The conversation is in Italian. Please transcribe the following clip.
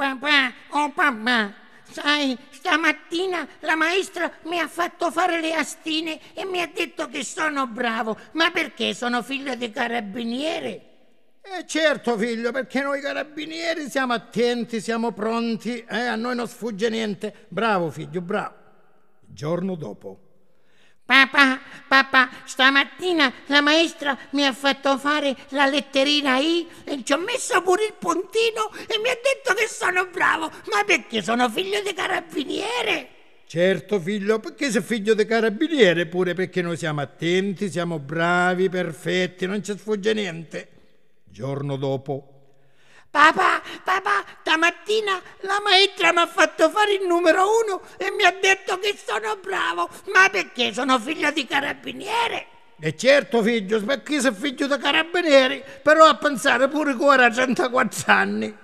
Papà, oh papà, sai, stamattina la maestra mi ha fatto fare le astine e mi ha detto che sono bravo. Ma perché sono figlio di carabiniere? Certo figlio, perché noi carabinieri siamo attenti, siamo pronti, a noi non sfugge niente. Bravo figlio, bravo. Il giorno dopo. Papà, stamattina la maestra mi ha fatto fare la letterina I e ci ho messo pure il puntino e mi ha detto che sono bravo. Ma perché sono figlio di carabiniere? Certo figlio, perché sei figlio di carabiniere pure, perché noi siamo attenti, siamo bravi, perfetti, non ci sfugge niente. Giorno dopo. Papà, stamattina la maestra mi ha fatto fare il numero 1 e mi ha detto che sono bravo. Ma perché sono figlio di carabiniere? E certo figlio, perché sei figlio di carabinieri, però a pensare pure che ora ha 104 anni.